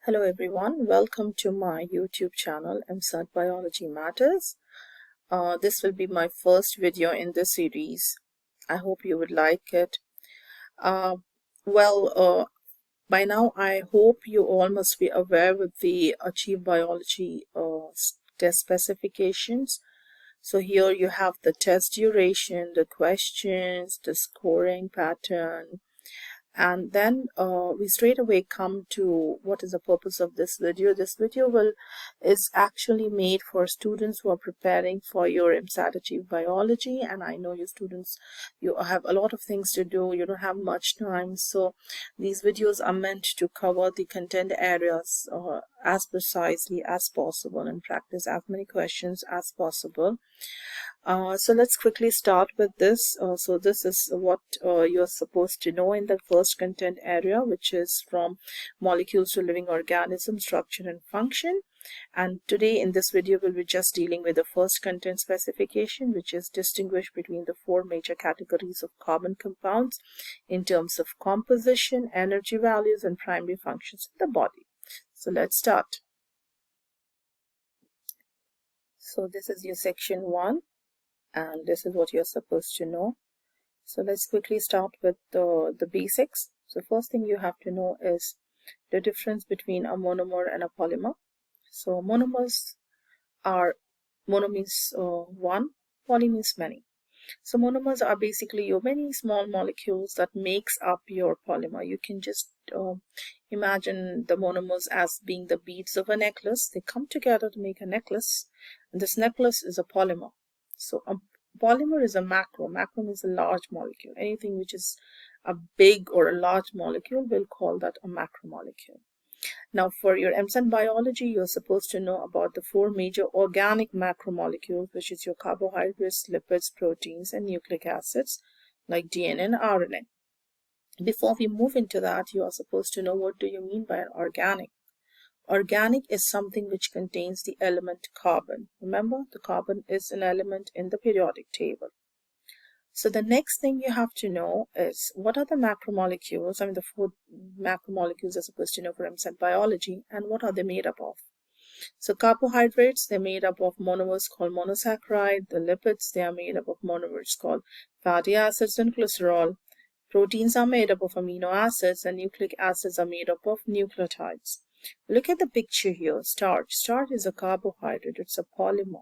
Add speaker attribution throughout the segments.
Speaker 1: Hello everyone, welcome to my YouTube channel EMSAT Biology Matters. This will be my first video in this series. I hope you would like it. Uh, by now I hope you all must be aware with the Achieve Biology test specifications. So here you have the test duration, the questions, the scoring pattern, and then we straight away come to what is the purpose of this video. This video is actually made for students who are preparing for your EMSAT Achieve Biology, and I know you students, you have a lot of things to do, you don't have much time, so these videos are meant to cover the content areas as precisely as possible and practice as many questions as possible. So let's quickly start with this. So this is what you're supposed to know in the first content area, which is from molecules to living organisms, structure and function. And today in this video, we'll be just dealing with the first content specification, which is distinguish between the four major categories of carbon compounds in terms of composition, energy values, and primary functions of the body. So let's start. So this is your section 1. And this is what you're supposed to know. So let's quickly start with the basics. So first thing you have to know is the difference between a monomer and a polymer. So monomers are, mono means one, poly means many. So monomers are basically your many small molecules that makes up your polymer. You can just imagine the monomers as being the beads of a necklace. They come together to make a necklace, and this necklace is a polymer. So a polymer is a macro. Macro means a large molecule. Anything which is a big or a large molecule, we'll call that a macromolecule. Now for your EMSAT biology, you're supposed to know about the four major organic macromolecules, which is your carbohydrates, lipids, proteins, and nucleic acids like DNA and RNA. Before we move into that, you are supposed to know what do you mean by an organic. Organic is something which contains the element carbon. Remember, the carbon is an element in the periodic table. So the next thing you have to know is what are the macromolecules, the four macromolecules you're supposed to know for EMSAT biology, and what are they made up of. So carbohydrates, they're made up of monomers called monosaccharide. The lipids, they are made up of monomers called fatty acids and glycerol. Proteins are made up of amino acids, and nucleic acids are made up of nucleotides. Look at the picture here. Starch. Starch is a carbohydrate. It's a polymer.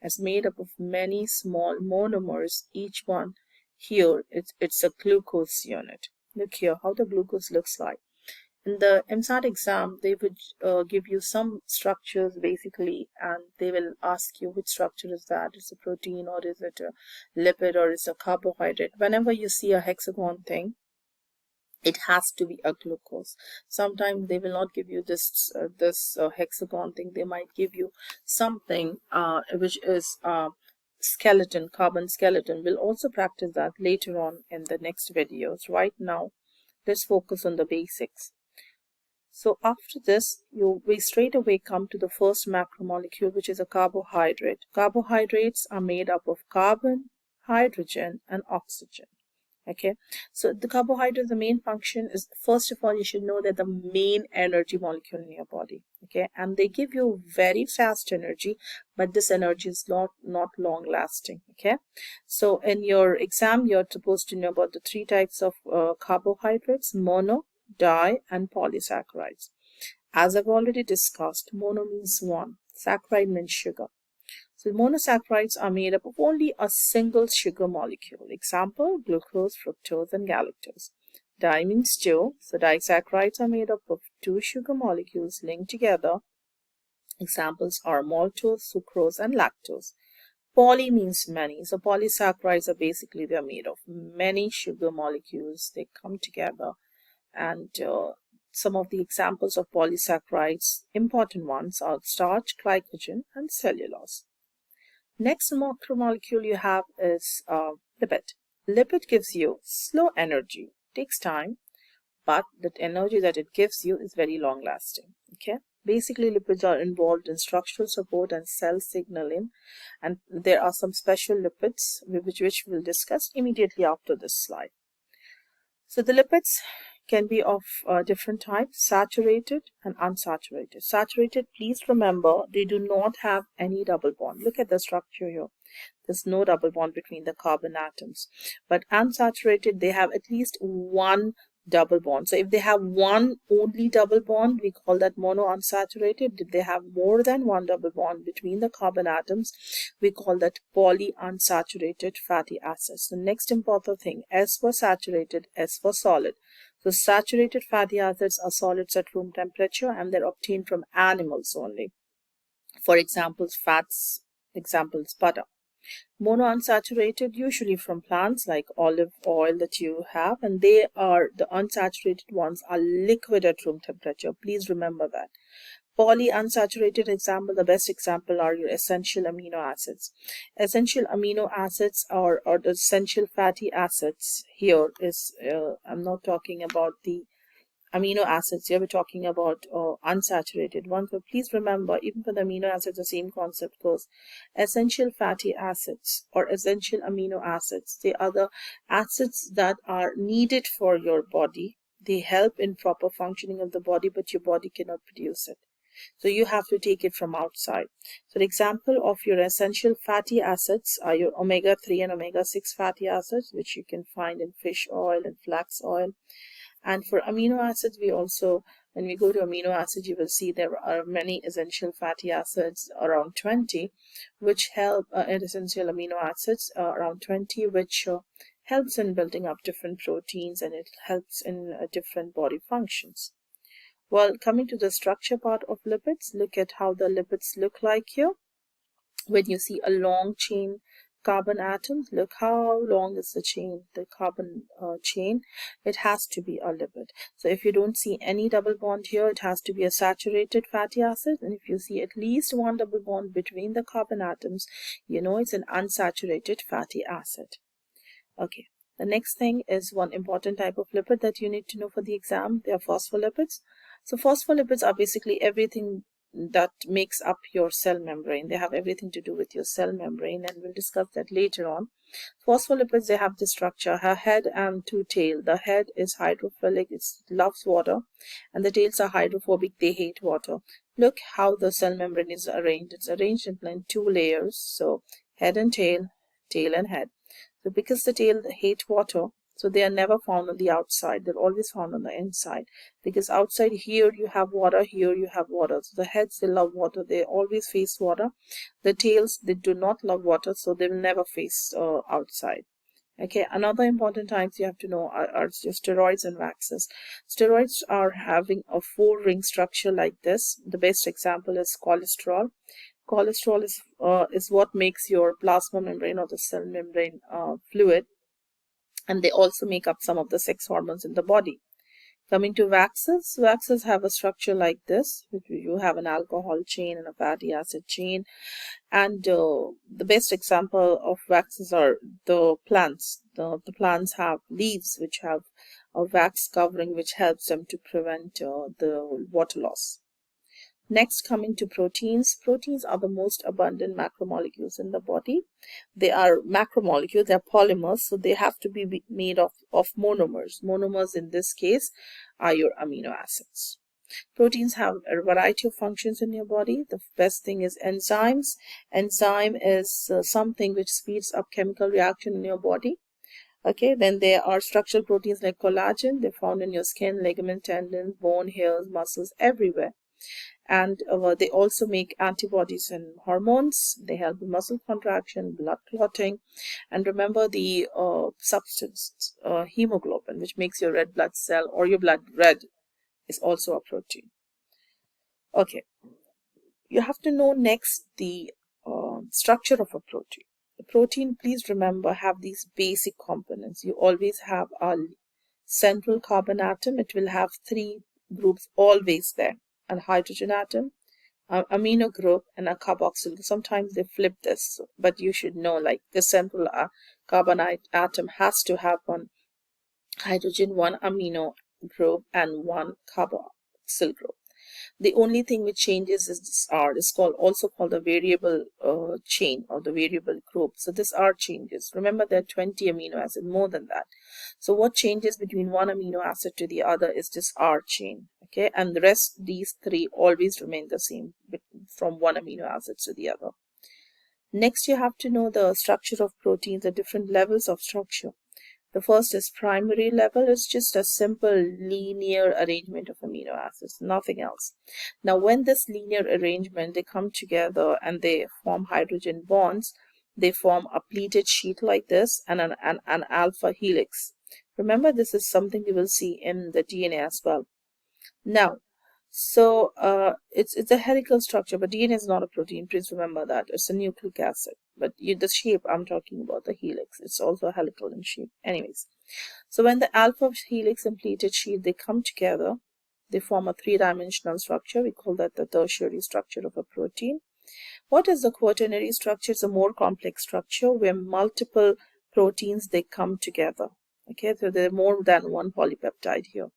Speaker 1: It's made up of many small monomers. Each one here, it's a glucose unit. Look here how the glucose looks like. In the EMSAT exam, they would give you some structures basically, and they will ask you which structure is that. Is it a protein, or is it a lipid, or is it a carbohydrate? Whenever you see a hexagon thing, it has to be a glucose. Sometimes they will not give you this hexagon thing. They might give you something which is skeleton, carbon skeleton. We'll also practice that later on in the next videos. Right now, let's focus on the basics. So after this, we straight away come to the first macromolecule, which is a carbohydrate. Carbohydrates are made up of carbon, hydrogen, and oxygen. Okay, so the carbohydrate, the main function is, first of all, you should know that the main energy molecule in your body. Okay, and they give you very fast energy, but this energy is not long lasting. Okay, so in your exam, you're supposed to know about the three types of carbohydrates: mono, di, and polysaccharides. As I've already discussed, mono means one, saccharide means sugar. So monosaccharides are made up of only a single sugar molecule. Example, glucose, fructose, and galactose. Di means two. So disaccharides are made up of two sugar molecules linked together. Examples are maltose, sucrose, and lactose. Poly means many. So polysaccharides are basically, they're made of many sugar molecules. They come together, and some of the examples of polysaccharides, important ones, are starch, glycogen, and cellulose. Next macromolecule you have is lipid. Lipid gives you slow energy, takes time, but the energy that it gives you is very long lasting. Okay, basically lipids are involved in structural support and cell signaling, and there are some special lipids which we'll discuss immediately after this slide. So the lipids can be of different types: saturated and unsaturated. Saturated, please remember, they do not have any double bond. Look at the structure here. There's no double bond between the carbon atoms. But unsaturated, they have at least one double bond. So if they have one only double bond, we call that monounsaturated. If they have more than one double bond between the carbon atoms, we call that polyunsaturated fatty acids. The next important thing, S for saturated, S for solid. So saturated fatty acids are solids at room temperature, and they're obtained from animals only. For example, fats, examples butter. Monounsaturated, usually from plants like olive oil that you have, and the unsaturated ones are liquid at room temperature. Please remember that. Polyunsaturated example, the best example are your essential amino acids. Essential amino acids or the essential fatty acids here is, I'm not talking about the amino acids here, we're talking about unsaturated ones. But please remember, even for the amino acids, the same concept goes. Essential fatty acids or essential amino acids, they are the acids that are needed for your body. They help in proper functioning of the body, but your body cannot produce it. So you have to take it from outside. So the example of your essential fatty acids are your omega-3 and omega-6 fatty acids, which you can find in fish oil and flax oil. And for amino acids, we also, when we go to amino acids, you will see there are many essential fatty acids, around 20, which help, essential amino acids, around 20, which helps in building up different proteins, and it helps in different body functions. Well, coming to the structure part of lipids, look at how the lipids look like here. When you see a long chain carbon atom, look how long is the chain, the carbon chain. It has to be a lipid. So if you don't see any double bond here, it has to be a saturated fatty acid. And if you see at least one double bond between the carbon atoms, you know it's an unsaturated fatty acid. Okay. The next thing is one important type of lipid that you need to know for the exam. They are phospholipids. So phospholipids are basically everything that makes up your cell membrane. They have everything to do with your cell membrane, and we'll discuss that later on. Phospholipids, they have the structure, a head and two tails. The head is hydrophilic, it loves water, and the tails are hydrophobic, they hate water. Look how the cell membrane is arranged. It's arranged in two layers, so head and tail, tail and head. So because the tail hate water, so they are never found on the outside. They're always found on the inside. Because outside here you have water, here you have water. So the heads, they love water. They always face water. The tails, they do not love water, so they will never face outside. Okay, another important types you have to know are steroids and waxes. Steroids are having a 4-ring structure like this. The best example is cholesterol. Cholesterol is what makes your plasma membrane or the cell membrane fluid, and they also make up some of the sex hormones in the body. Coming to waxes, waxes have a structure like this, which you have an alcohol chain and a fatty acid chain. And the best example of waxes are the plants. The plants have leaves which have a wax covering which helps them to prevent the water loss. Next, coming to proteins. Proteins are the most abundant macromolecules in the body. They are macromolecules, they are polymers, so they have to be made of monomers. Monomers in this case are your amino acids. Proteins have a variety of functions in your body. The best thing is enzymes. Enzyme is something which speeds up chemical reaction in your body. Okay, then there are structural proteins like collagen. They're found in your skin, ligament, tendons, bone, hairs, muscles, everywhere. And they also make antibodies and hormones. They help in muscle contraction, blood clotting, and remember the substance hemoglobin, which makes your red blood cell or your blood red, is also a protein. Okay, you have to know next the structure of a protein. The protein, please remember, have these basic components. You always have a central carbon atom. It will have 3 groups always there. A hydrogen atom, an amino group, and a carboxyl. Sometimes they flip this, but you should know, like the central carbon atom has to have 1 hydrogen, 1 amino group, and 1 carboxyl group. The only thing which changes is this R. It's also called the variable chain or the variable group. So this R changes. Remember, there are 20 amino acids, more than that. So what changes between one amino acid to the other is this R chain. Okay, and the rest, these three, always remain the same from one amino acid to the other. Next, you have to know the structure of proteins, the different levels of structure. The first is primary level. It's just a simple linear arrangement of amino acids, nothing else. Now, when this linear arrangement, they come together and they form hydrogen bonds, they form a pleated sheet like this and an alpha helix. Remember, this is something you will see in the DNA as well. Now, so it's a helical structure, but DNA is not a protein. Please remember that. It's a nucleic acid. But the shape I'm talking about, the helix, it's also helical in shape. Anyways, so when the alpha helix and pleated sheet, they come together, they form a three-dimensional structure. We call that the tertiary structure of a protein. What is the quaternary structure? It's a more complex structure where multiple proteins, they come together. Okay, so there are more than one polypeptide here.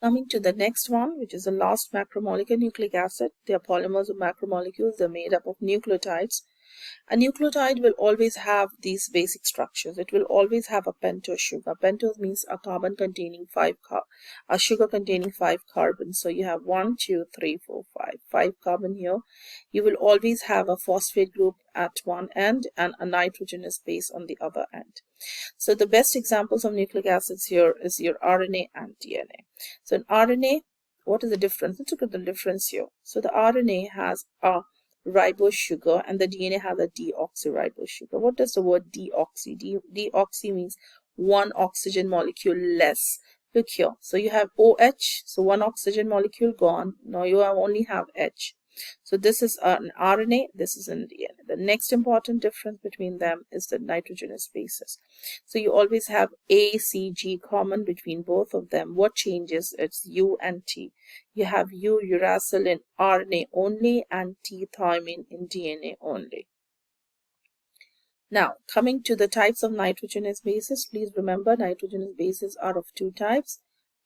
Speaker 1: Coming to the next one, which is the last macromolecule, nucleic acid. They are polymers of macromolecules. They're made up of nucleotides. A nucleotide will always have these basic structures. It will always have a pentose sugar. Pentose means a carbon containing a sugar containing 5 carbons. So you have 1, 2, 3, 4, 5 carbon here. You will always have a phosphate group at one end and a nitrogenous base on the other end. So the best examples of nucleic acids here is your RNA and DNA. So in RNA, what is the difference? Let's look at the difference here. So the RNA has a ribose sugar and the DNA has a deoxyribose sugar. What does the word deoxy? Deoxy means one oxygen molecule less. Look here. So you have OH, so one oxygen molecule gone. Now you only have H. So this is an RNA, this is an DNA. The next important difference between them is the nitrogenous bases. So you always have A, C, G common between both of them. What changes? It's U and T. You have U, uracil in RNA only and T, thymine in DNA only. Now, coming to the types of nitrogenous bases, please remember nitrogenous bases are of two types,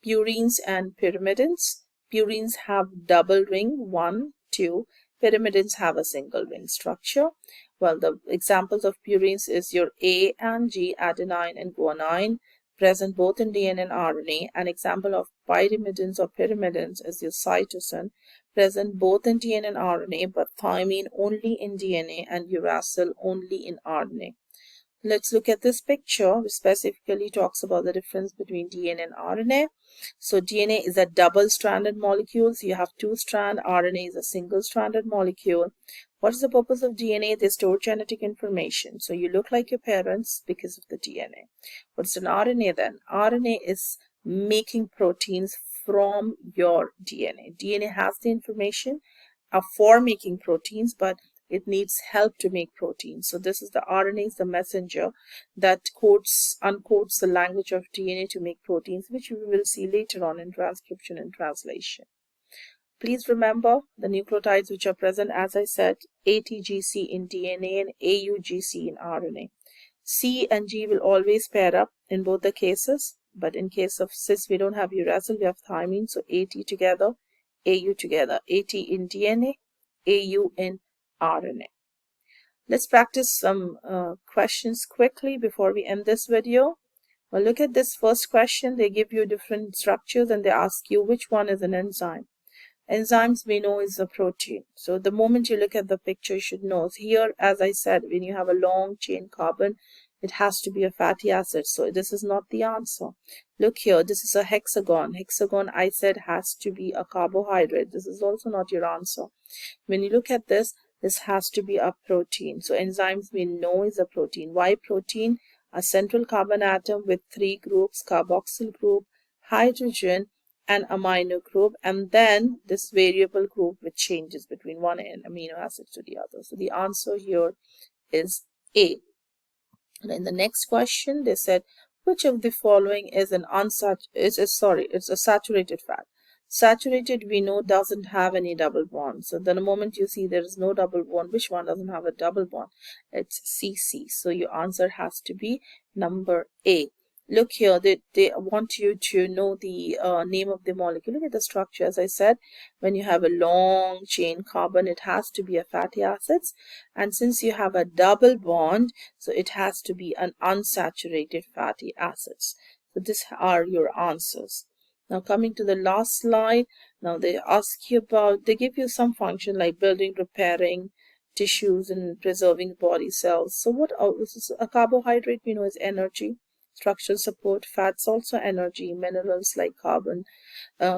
Speaker 1: purines and pyrimidines. Purines have double ring, 1, 2. Pyrimidines have a single ring structure. Well, the examples of purines is your A and G, adenine and guanine, present both in DNA and RNA. An example of pyrimidines or pyrimidines is your cytosine, present both in DNA and RNA, but thymine only in DNA and uracil only in RNA. Let's look at this picture, which specifically talks about the difference between DNA and RNA. So DNA is a double-stranded molecule. So you have two strands. RNA is a single-stranded molecule. What is the purpose of DNA? They store genetic information. So you look like your parents because of the DNA. What's an RNA then? RNA is making proteins from your DNA. DNA has the information for making proteins, but it needs help to make proteins. So this is the RNA is the messenger that uncodes the language of DNA to make proteins, which we will see later on in transcription and translation. Please remember the nucleotides which are present, as I said, ATGC in DNA and AUGC in RNA. C and G will always pair up in both the cases, but in case of cis, we don't have uracil, we have thymine, so AT together, AU together, AT in DNA, AU in RNA. Let's practice some questions quickly before we end this video. Well, look at this first question. They give you different structures and they ask you which one is an enzyme. Enzymes we know is a protein. So the moment you look at the picture, you should know. Here, as I said, when you have a long chain carbon, it has to be a fatty acid. So this is not the answer. Look here, this is a hexagon. Hexagon, I said, has to be a carbohydrate. This is also not your answer. When you look at this has to be a protein. So enzymes we know is a protein. Why protein? A central carbon atom with 3 groups, carboxyl group, hydrogen, and amino group, and then this variable group which changes between one amino acid to the other. So the answer here is A. And in the next question, they said, which of the following is it's a saturated fat. Saturated, we know, doesn't have any double bond. So the moment you see there is no double bond, which one doesn't have a double bond? It's CC. So your answer has to be number A. look here, they want you to know the name of the molecule. Look at the structure. As I said, when you have a long chain carbon, it has to be a fatty acids, and since you have a double bond, so it has to be an unsaturated fatty acids. So these are your answers. Now coming to the last slide, now they ask you about, they give you some function like building, repairing tissues and preserving body cells. So what is a carbohydrate? We know is energy. Structural support. Fats also energy. Minerals like carbon,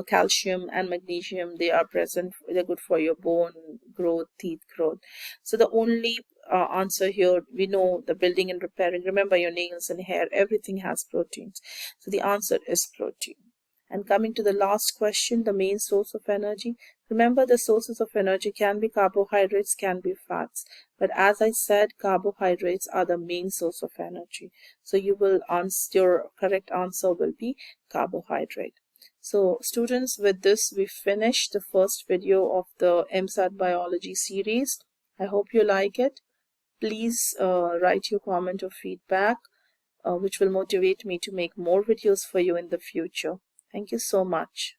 Speaker 1: calcium and magnesium, they are present, they're good for your bone growth, teeth growth. So the only answer here, we know the building and repairing. Remember, your nails and hair, everything has proteins, so the answer is protein. And coming to the last question, the main source of energy. Remember, the sources of energy can be carbohydrates, can be fats, but as I said, carbohydrates are the main source of energy. So you will answer, your correct answer will be carbohydrate. So students, with this we finished the first video of the EMSAT biology series. I hope you like it. Please write your comment or feedback, which will motivate me to make more videos for you in the future. Thank you so much.